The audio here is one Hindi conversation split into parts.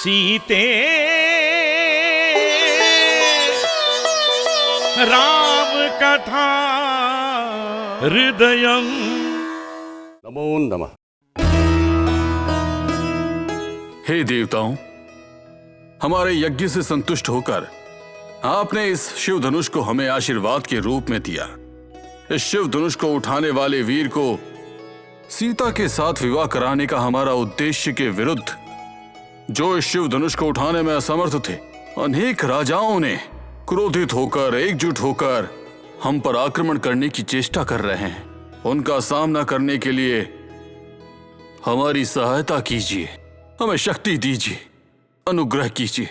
सीते राम कथा हृदयम। नमो नमः। हे देवताओं, हमारे यज्ञ से संतुष्ट होकर आपने इस शिव धनुष को हमें आशीर्वाद के रूप में दिया। इस शिव धनुष को उठाने वाले वीर को सीता के साथ विवाह कराने का हमारा उद्देश्य के विरुद्ध, जो इस शिव धनुष को उठाने में असमर्थ थे, अनेक राजाओं ने क्रोधित होकर एकजुट होकर हम पर आक्रमण करने की चेष्टा कर रहे हैं। उनका सामना करने के लिए हमारी सहायता कीजिए, हमें शक्ति दीजिए, अनुग्रह कीजिए।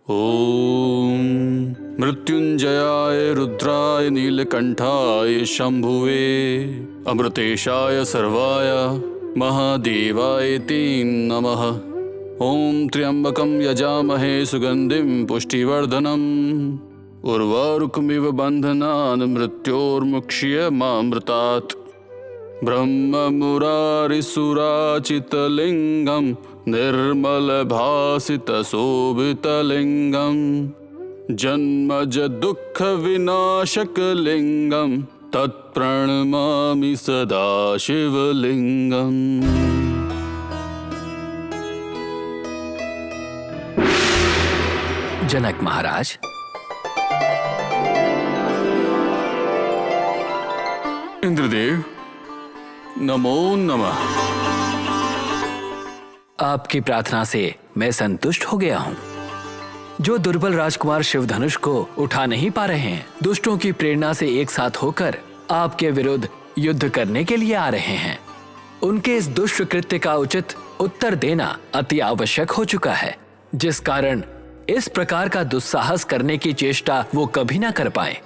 ओम मृत्युंजयाय रुद्राय नीलकंठाय शंभुवे अमृतेशाय सर्वाय महादेवाय ते नमः। ओम त्र्यंबकं यजामहे सुगंधिं पुष्टिवर्धनम् उर्वारुकमिव बंधनान् मृत्योर्मुक्ष्यमामृतात्। ब्रह्म मुरारिसुराचितलिंगं निर्मलभासितशोभितलिंगं जन्मज दुःख विनाशकलिंगं तत्प्रणमामि सदा शिवलिंगम्। जनक महाराज, इंद्रदेव, नमो नमः। आपकी प्रार्थना से मैं संतुष्ट हो गया हूँ। जो दुर्बल राजकुमार शिवधनुष को उठा नहीं पा रहे हैं, दुष्टों की प्रेरणा से एक साथ होकर आपके विरुद्ध युद्ध करने के लिए आ रहे हैं, उनके इस दुष्ट कृत्य का उचित उत्तर देना अति आवश्यक हो चुका है, जिस कारण इस प्रकार का दुस्साहस करने की चेष्टा वो कभी ना कर पाए।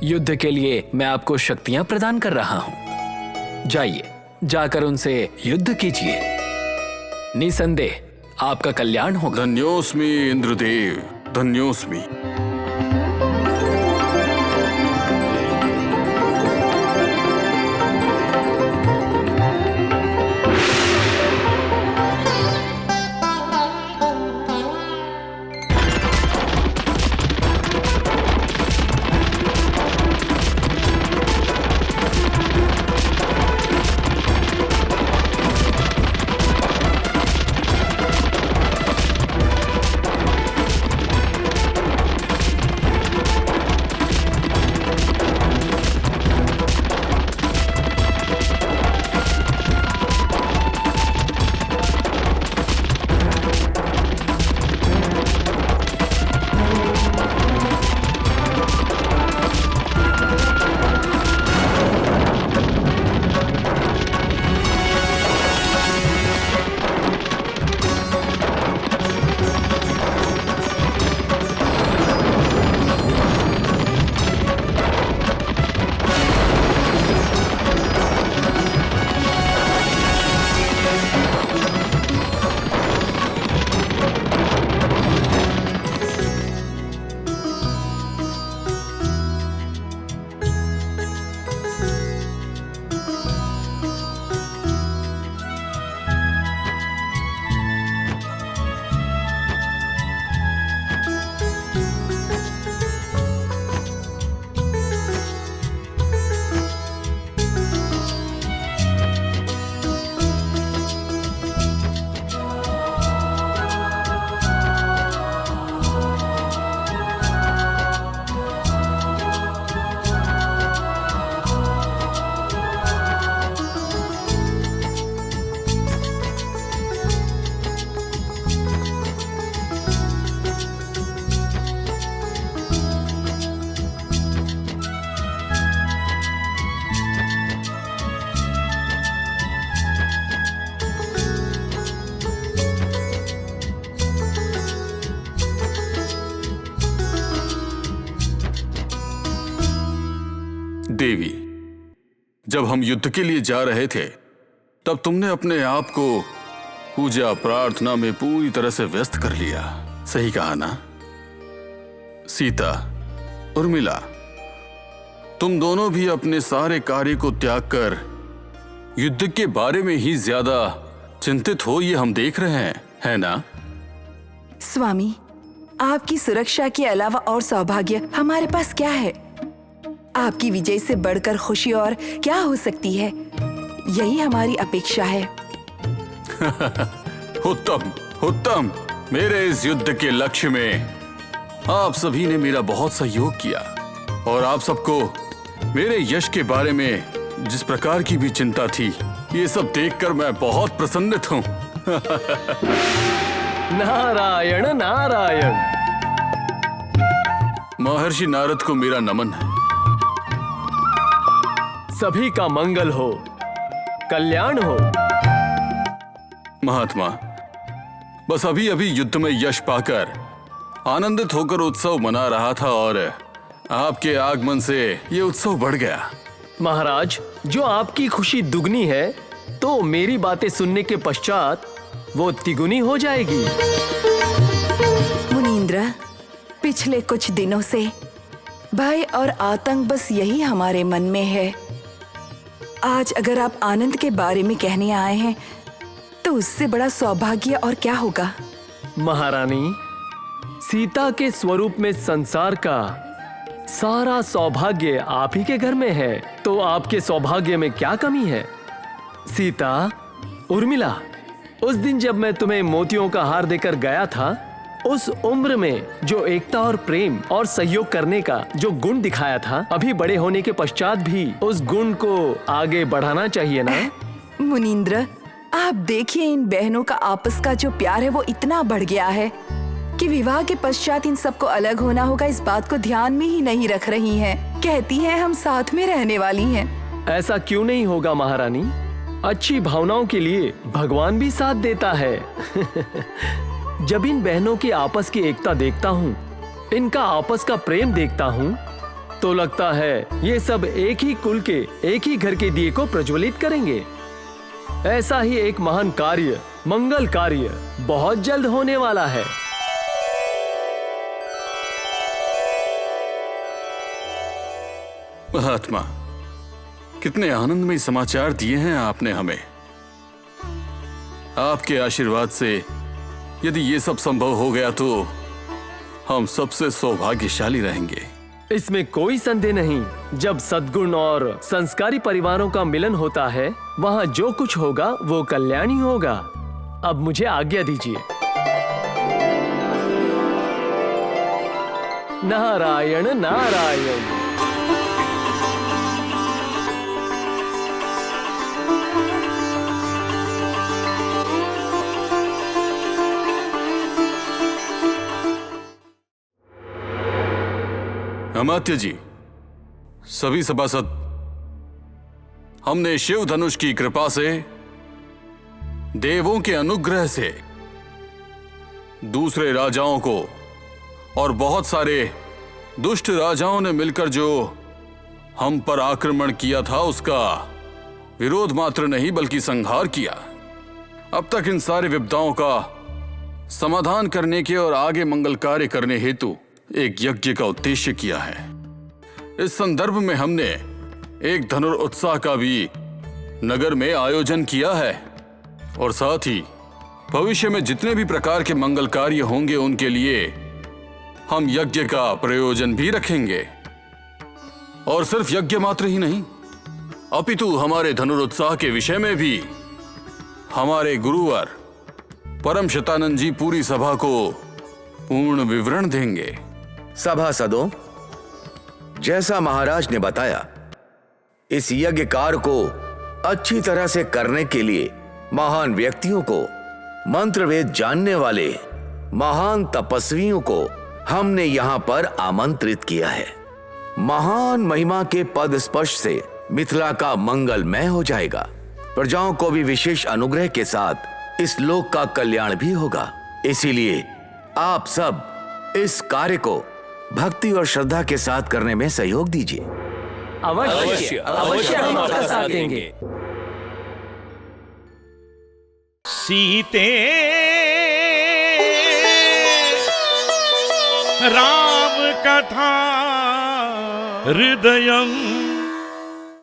युद्ध के लिए मैं आपको शक्तियां प्रदान कर रहा हूं। जाइए, जाकर उनसे युद्ध कीजिए। निसंदेह आपका कल्याण होगा। धन्योस्मि इंद्रदेव, धन्योस्मि। देवी, जब हम युद्ध के लिए जा रहे थे, तब तुमने अपने आप को पूजा प्रार्थना में पूरी तरह से व्यस्त कर लिया। सही कहा ना? सीता, उर्मिला, तुम दोनों भी अपने सारे कार्य को त्याग कर युद्ध के बारे में ही ज्यादा चिंतित हो, ये हम देख रहे हैं, है ना? स्वामी, आपकी सुरक्षा के अलावा और सौभाग्य हमारे पास क्या है? आपकी विजय से बढ़कर खुशी और क्या हो सकती है? यही हमारी अपेक्षा है। उत्तम, उत्तम। मेरे इस युद्ध के लक्ष्य में आप सभी ने मेरा बहुत सहयोग किया और आप सबको मेरे यश के बारे में जिस प्रकार की भी चिंता थी, ये सब देखकर मैं बहुत प्रसन्नित हूँ। नारायण नारायण। महर्षि नारद को मेरा नमन है। सभी का मंगल हो, कल्याण हो। महात्मा, बस अभी अभी युद्ध में यश पाकर आनंदित होकर उत्सव मना रहा था और आपके आगमन से ये उत्सव बढ़ गया। महाराज, जो आपकी खुशी दुगनी है तो मेरी बातें सुनने के पश्चात वो तिगुनी हो जाएगी। मुनींद्र, पिछले कुछ दिनों से भय और आतंक बस यही हमारे मन में है। आज अगर आप आनंद के बारे में कहने आए हैं तो उससे बड़ा सौभाग्य और क्या होगा? महारानी, सीता के स्वरूप में संसार का सारा सौभाग्य आप ही के घर में है, तो आपके सौभाग्य में क्या कमी है? सीता, उर्मिला, उस दिन जब मैं तुम्हें मोतियों का हार देकर गया था, उस उम्र में जो एकता और प्रेम और सहयोग करने का जो गुण दिखाया था, अभी बड़े होने के पश्चात भी उस गुण को आगे बढ़ाना चाहिए ना? मुनींद्र, आप देखिए, इन बहनों का आपस का जो प्यार है वो इतना बढ़ गया है कि विवाह के पश्चात इन सबको अलग होना होगा, इस बात को ध्यान में ही नहीं रख रही हैं। कहती हैं हम साथ में रहने वाली हैं। ऐसा क्यों नहीं होगा महारानी? अच्छी भावनाओं के लिए भगवान भी साथ देता है। जब इन बहनों की आपस की एकता देखता हूँ, इनका आपस का प्रेम देखता हूँ, तो लगता है ये सब एक ही कुल के, एक ही घर के दिए को प्रज्वलित करेंगे। ऐसा ही एक महान कार्य, मंगल कार्य बहुत जल्द होने वाला है। महात्मा, कितने आनंदमय समाचार दिए हैं आपने हमें। आपके आशीर्वाद से यदि ये सब संभव हो गया तो हम सबसे सौभाग्यशाली रहेंगे। इसमें कोई संदेह नहीं। जब सद्गुण और संस्कारी परिवारों का मिलन होता है, वहाँ जो कुछ होगा वो कल्याण ही होगा। अब मुझे आज्ञा दीजिए। नारायण नारायण। अमात्य जी, सभी सभासद, हमने शिव धनुष की कृपा से, देवों के अनुग्रह से, दूसरे राजाओं को और बहुत सारे दुष्ट राजाओं ने मिलकर जो हम पर आक्रमण किया था उसका विरोध मात्र नहीं बल्कि संहार किया। अब तक इन सारे विपदाओं का समाधान करने के और आगे मंगल कार्य करने हेतु एक यज्ञ का उद्देश्य किया है। इस संदर्भ में हमने एक धनुर्उत्सव का भी नगर में आयोजन किया है और साथ ही भविष्य में जितने भी प्रकार के मंगल कार्य होंगे उनके लिए हम यज्ञ का प्रयोजन भी रखेंगे। और सिर्फ यज्ञ मात्र ही नहीं, अपितु हमारे धनुर्उत्सव के विषय में भी हमारे गुरुवर परम शतानंद जी पूरी सभा को पूर्ण विवरण देंगे। सभासदों, जैसा महाराज ने बताया, इस यज्ञ कार्य को अच्छी तरह से करने के लिए महान व्यक्तियों को, मंत्रवेद जानने वाले महान तपस्वियों को हमने यहां पर आमंत्रित किया है। महान महिमा के पद स्पर्श से मिथिला का मंगलमय हो जाएगा। प्रजाओं को भी विशेष अनुग्रह के साथ इस लोक का कल्याण भी होगा। इसीलिए आप सब इस कार्य को भक्ति और श्रद्धा के साथ करने में सहयोग दीजिए। अवश्य अवश्य हम आपका साथ देंगे। सीते राम कथा हृदयं